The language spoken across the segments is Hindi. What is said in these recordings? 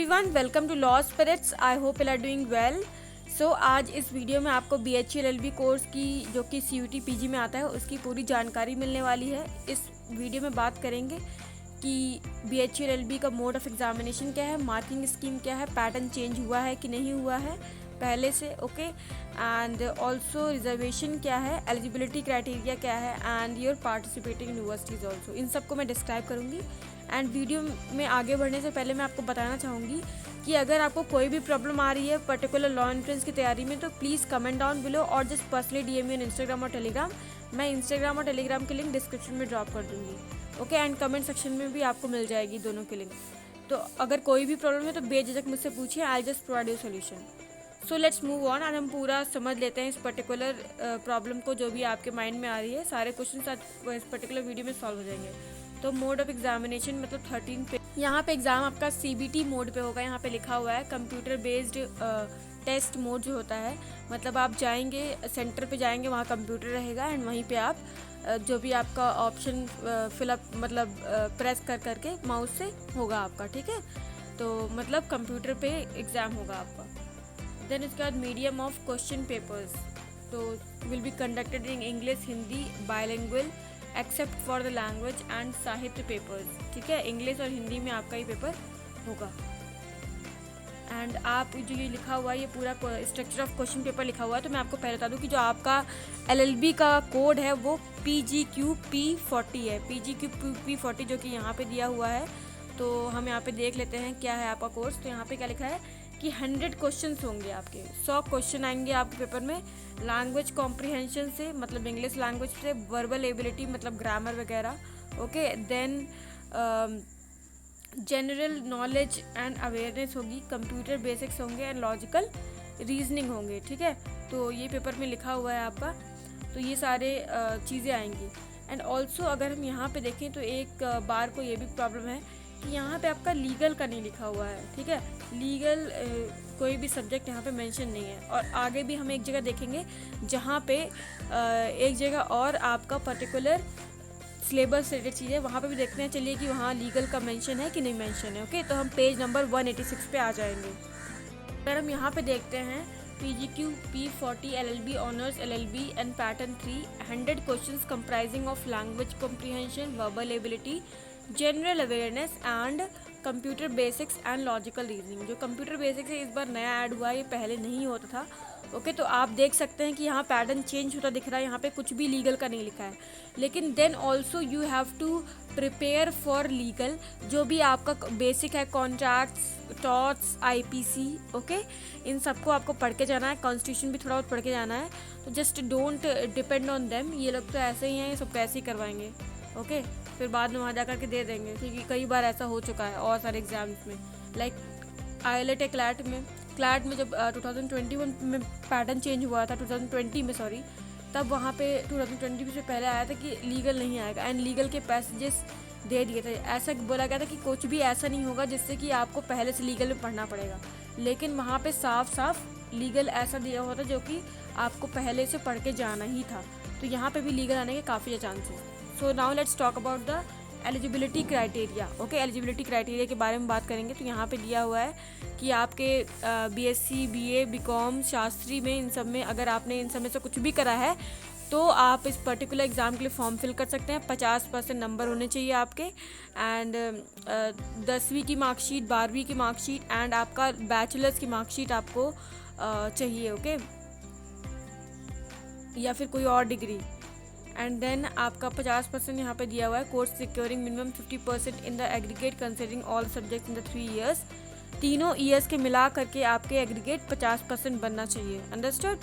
Everyone, welcome to Law Spirits. I hope you are doing well. So आज इस वीडियो में आपको BHE LLB कोर्स की जो कि CUT PG में आता है उसकी पूरी जानकारी मिलने वाली है। इस वीडियो में बात करेंगे कि BHE LLB का मोड ऑफ एग्जामिनेशन क्या है, मार्किंग स्कीम क्या है, पैटर्न चेंज हुआ है कि नहीं हुआ है पहले से, ओके, एंड ऑल्सो रिजर्वेशन क्या है, एलिजिबिलिटी क्राइटेरिया क्या है, and your participating universities also. इन सबको मैं डिस्क्राइब करूँगी। एंड वीडियो में आगे बढ़ने से पहले मैं आपको बताना चाहूँगी कि अगर आपको कोई भी प्रॉब्लम आ रही है पर्टिकुलर लॉ एंट्रेंस की तैयारी में तो प्लीज़ कमेंट डाउन बिलो और just personally DM on Instagram और टेलीग्राम। मैं इंस्टाग्राम और टेलीग्राम की लिंक डिस्क्रिप्शन में ड्रॉप कर दूँगी, ओके, एंड कमेंट सेक्शन में भी आपको मिल जाएगी दोनों की लिंक। तो अगर कोई भी प्रॉब्लम है तो बेझिझक मुझसे पूछिए, I just provide you solution. So let's move on and हम पूरा समझ लेते हैं इस पर्टिकुलर प्रॉब्लम को जो भी आपके माइंड में आ रही है। सारे क्वेश्चन इस पर्टिकुलर वीडियो में सॉल्व हो जाएंगे। तो मोड ऑफ एग्जामिनेशन मतलब 13 पे यहाँ पे एग्ज़ाम आपका CBT मोड पे होगा। यहाँ पे लिखा हुआ है कंप्यूटर बेस्ड टेस्ट मोड जो होता है, मतलब आप जाएंगे सेंटर पे जाएंगे, वहाँ कंप्यूटर रहेगा एंड वहीं पे आप जो भी आपका ऑप्शन फिलअप मतलब प्रेस कर करके माउस से होगा आपका, ठीक है। तो मतलब कंप्यूटर पे एग्ज़ाम होगा आपका। देन इसके बाद मीडियम ऑफ क्वेश्चन पेपर्स तो will be conducted in English, Hindi, bilingual except for the language and साहित्य पेपर्स, ठीक है। इंग्लिश और हिंदी में आपका ये पेपर होगा। एंड आप जो ये लिखा हुआ है ये पूरा स्ट्रक्चर ऑफ क्वेश्चन पेपर लिखा हुआ है। तो मैं आपको पहले बता दूं कि जो आपका LLB का कोड है वो PGQP40 है, PGQP40 जो कि यहाँ पे दिया हुआ है। तो हम यहाँ पे देख लेते हैं क्या है आपका कोर्स। तो यहाँ पे क्या लिखा है कि 100 क्वेश्चंस होंगे आपके, 100 क्वेश्चन आएंगे आपके पेपर में। लैंग्वेज कॉम्प्रिहेंशन से मतलब इंग्लिश लैंग्वेज से, वर्बल एबिलिटी मतलब ग्रामर वगैरह, okay. Then general knowledge and awareness होगी, कंप्यूटर बेसिक्स होंगे एंड लॉजिकल रीजनिंग होंगे, ठीक है। तो ये पेपर में लिखा हुआ है आपका। तो ये सारे चीज़ें आएंगी। एंड ऑल्सो अगर हम यहाँ पे देखें तो एक बार को ये भी प्रॉब्लम है कि यहाँ पे आपका लीगल का नहीं लिखा हुआ है, ठीक है। लीगल कोई भी सब्जेक्ट यहाँ पे मेंशन नहीं है। और आगे भी हम एक जगह देखेंगे जहाँ पे एक जगह और आपका पर्टिकुलर सिलेबस रिलेटेड चीज़ है, वहाँ पे भी देखते हैं चलिए कि वहाँ लीगल का मेंशन है कि नहीं मेंशन है, ओके। तो हम पेज नंबर 186 पे आ जाएंगे। अगर हम यहाँ पे देखते हैं PGQP40 LLB honours LLB and pattern 3, 100 questions comprising of language comprehension, verbal ability, general awareness and computer basics and logical reasoning. जो कंप्यूटर बेसिक्स है इस बार नया ऐड हुआ है, ये पहले नहीं होता था, ओके। तो आप देख सकते हैं कि यहाँ पैटर्न चेंज होता दिख रहा है, यहाँ पे कुछ भी लीगल का नहीं लिखा है। लेकिन then also you have to prepare for legal, जो भी आपका बेसिक है, कॉन्ट्रैक्ट्स, टॉर्ट्स, IPC, ओके। इन सबको आपको पढ़ के जाना है। कॉन्स्टिट्यूशन भी थोड़ा बहुत पढ़ के जाना है। तो just don't depend on them, ये लोग तो ऐसे ही हैं, ये सब कैसे ही करवाएंगे, ओके। फिर बाद में वहाँ जा करके दे देंगे, क्योंकि कई बार ऐसा हो चुका है और सारे एग्जाम्स में, लाइक IELTS है, क्लैट में जब 2021 में पैटर्न चेंज हुआ था, 2020 में सॉरी, तब वहाँ पे 2020 से पहले आया था कि लीगल नहीं आएगा एंड लीगल के पैसेजेस दे दिए थे। ऐसा बोला गया था कि कुछ भी ऐसा नहीं होगा जिससे कि आपको पहले से लीगल में पढ़ना पड़ेगा, लेकिन वहाँ पे साफ साफ लीगल ऐसा दिया हुआ था जो कि आपको पहले से पढ़ के जाना ही था। तो यहाँ पे भी लीगल आने के काफ़ी chances. So now let's talk about the eligibility criteria, okay. Eligibility criteria के बारे में बात करेंगे। तो यहाँ पे दिया हुआ है कि आपके BSc, BA, BCom, शास्त्री में, इन सब में अगर आपने इन सब में से कुछ भी करा है तो आप इस पर्टिकुलर एग्ज़ाम के लिए फॉर्म फिल कर सकते हैं। 50% नंबर होने चाहिए आपके एंड 10वीं की मार्कशीट, 12वीं की मार्कशीट एंड आपका बैचलर्स की मार्कशीट आपको चाहिए, ओके, या फिर कोई और डिग्री। एंड देन आपका 50% यहाँ पे दिया हुआ है। Course securing minimum 50% in the aggregate considering all subject in the 3 years. तीनों ईयर्स के मिला करके आपके एग्रीगेट 50% बनना चाहिए, अंडरस्टूड।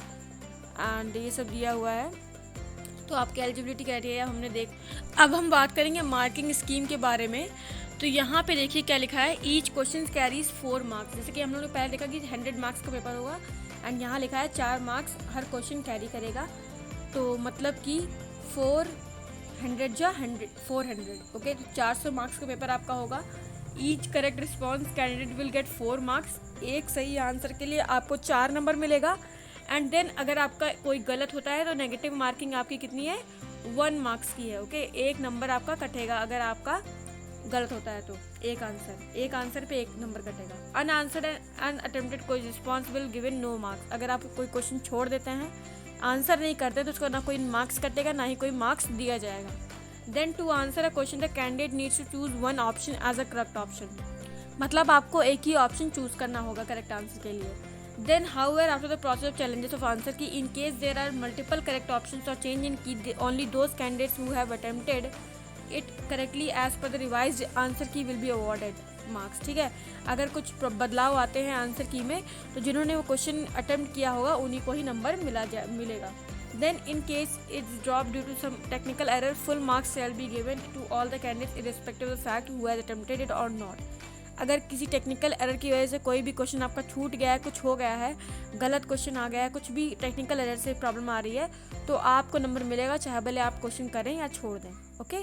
एंड ये सब दिया हुआ है। तो आपके एलिजिबिलिटी क्राइटेरिया हमने अब हम बात करेंगे मार्किंग स्कीम के बारे में। तो यहाँ पे देखिए क्या लिखा है, ईच क्वेश्चन कैरीज 4 मार्क्स। जैसे कि हम लोगों ने पहले देखा कि 100 मार्क्स का पेपर होगा एंड यहाँ लिखा है 4 मार्क्स हर क्वेश्चन कैरी करेगा। तो मतलब कि 400 या 100, 400, ओके। तो 400 मार्क्स का पेपर आपका होगा। Each correct response candidate will get 4 marks. एक सही आंसर के लिए आपको 4 नंबर मिलेगा। एंड देन अगर आपका कोई गलत होता है तो नेगेटिव मार्किंग आपकी कितनी है, 1 मार्क्स की है, ओके। 1 नंबर आपका कटेगा अगर आपका गलत होता है तो एक आंसर पे 1 नंबर कटेगा। अनआंसर्ड एंड अनअटेम्प्टेड कोई response will given no marks. अगर आप कोई क्वेश्चन छोड़ देते हैं, आंसर नहीं करते, तो उसको ना कोई मार्क्स कटेगा ना ही कोई मार्क्स दिया जाएगा। Then to answer a question the candidate needs to choose one option as a correct option. मतलब आपको एक ही ऑप्शन चूज करना होगा करेक्ट आंसर के लिए। Then, however, after the process of challenges of answer key, in case there are multiple correct options or change in key, only those candidates who have attempted it correctly as per the revised answer key will be awarded marks। ठीक है, अगर कुछ बदलाव आते हैं आंसर की में, तो जिन्होंने वो क्वेश्चन अटेम्प्ट किया होगा उन्हीं को ही नंबर मिलेगा। Then, in case it's dropped due to some technical error, full marks shall be given to all the candidates irrespective of the fact who has attempted it or not। अगर किसी टेक्निकल एरर की वजह से कोई भी क्वेश्चन आपका छूट गया है, कुछ हो गया है, गलत क्वेश्चन आ गया है, कुछ भी टेक्निकल एरर से प्रॉब्लम आ रही है, तो आपको नंबर मिलेगा, चाहे भले आप क्वेश्चन करें या छोड़ दें। ओके,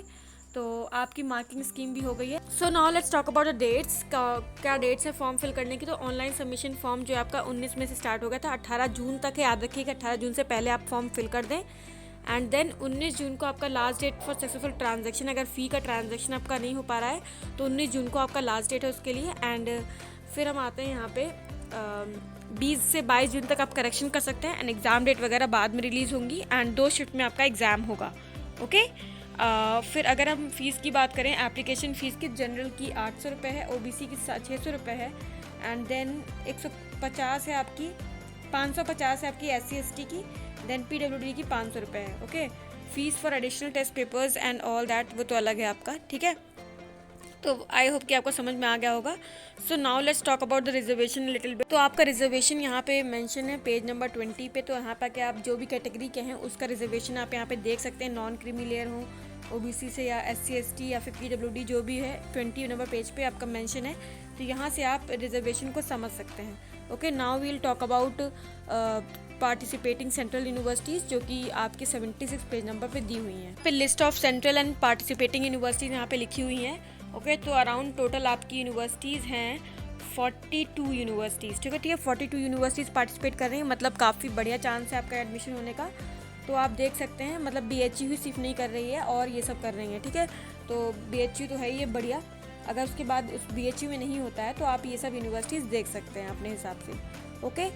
तो आपकी मार्किंग स्कीम भी हो गई है। So now let's talk about the dates. क्या डेट्स है फॉर्म फिल करने की? तो ऑनलाइन सबमिशन फॉर्म जो है आपका 19 में से स्टार्ट हो गया था, 18 जून तक है। याद रखिएगा 18 जून से पहले आप फॉर्म फिल कर दें। एंड देन 19 जून को आपका last date for successful transaction. अगर फ़ी का ट्रांजैक्शन आपका नहीं हो पा रहा है तो 19 जून को आपका लास्ट डेट है उसके लिए। एंड फिर हम आते हैं यहाँ पे 20 से 22 जून तक आप करेक्शन कर सकते हैं। एंड एग्ज़ाम डेट वगैरह बाद में रिलीज़ होंगी एंड 2 शिफ्ट में आपका एग्ज़ाम होगा। ओके, फिर अगर हम फ़ीस की बात करें, एप्लीकेशन फ़ीस की जनरल की 800 रुपये है, OBC की 600 रुपये है। एंड देन 150 है आपकी, 550 है आपकी SC ST की। देन PWD की 500 रुपये है। Okay, fees for additional test papers and all that वो तो अलग है आपका। ठीक है, तो आई होप कि आपको समझ में आ गया होगा। सो now let's talk about the reservation little bit. तो आपका रिजर्वेशन यहाँ पे मेंशन है पेज नंबर 20 पे। तो यहाँ पर क्या आप जो भी कैटेगरी के हैं उसका रिजर्वेशन आप यहाँ पे देख सकते हैं, नॉन क्रीमी लेयर हो, OBC से या SC ST या फिर PWD जो भी है, 20 नंबर पेज पे आपका मेंशन है। तो यहाँ से आप रिजर्वेशन को समझ सकते हैं। Okay, now we'll talk about participating central universities जो कि आपके 76 पेज नंबर पे दी हुई हैं। फिर list of central and participating universities यहाँ पे लिखी हुई हैं। ओके, तो अराउंड टोटल आपकी यूनिवर्सिटीज़ हैं 42 यूनिवर्सिटीज़। ठीक है, 42 यूनिवर्सिटीज़ पार्टिसिपेट कर रही हैं, मतलब काफ़ी बढ़िया चांस है आपका एडमिशन होने का। तो आप देख सकते हैं, मतलब BHU ही सिर्फ नहीं कर रही है और ये सब कर रही हैं। ठीक है, तो BHU तो है ही है बढ़िया। अगर उसके बाद उस BHU में नहीं होता है तो आप ये सब यूनिवर्सिटीज़ देख सकते हैं अपने हिसाब से। ओके,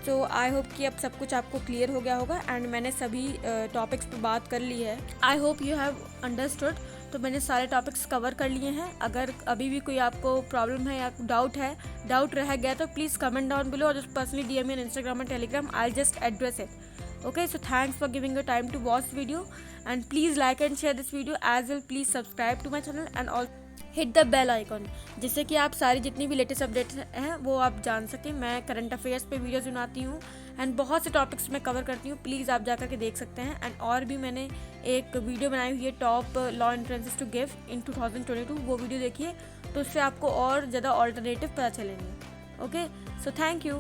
तो आई होप कि अब सब कुछ आपको क्लियर हो गया होगा एंड मैंने सभी टॉपिक्स पे बात कर ली है। आई होप यू हैव अंडरस्टूड। तो मैंने सारे टॉपिक्स कवर कर लिए हैं। अगर अभी भी कोई आपको प्रॉब्लम है या डाउट रह गया तो प्लीज़ कमेंट डाउन बिलो और just personally DM me on Instagram and Telegram. I'll just address it. Okay, so thanks for giving your time to watch this video and please like and share this video as well. Please subscribe to my channel and also hit the bell icon, जिससे कि आप सारी जितनी भी लेटेस्ट अपडेट्स हैं वो आप जान सकें। मैं करंट अफेयर्स पे वीडियोस बनाती हूँ एंड बहुत से टॉपिक्स मैं कवर करती हूँ, प्लीज़ आप जा करके देख सकते हैं। एंड और भी मैंने एक वीडियो बनाई हुई है top law entrances to give in 2022, वो वीडियो देखिए तो उससे आपको और ज़्यादा ऑल्टरनेटिव पता चलेंगे। Okay, so thank you.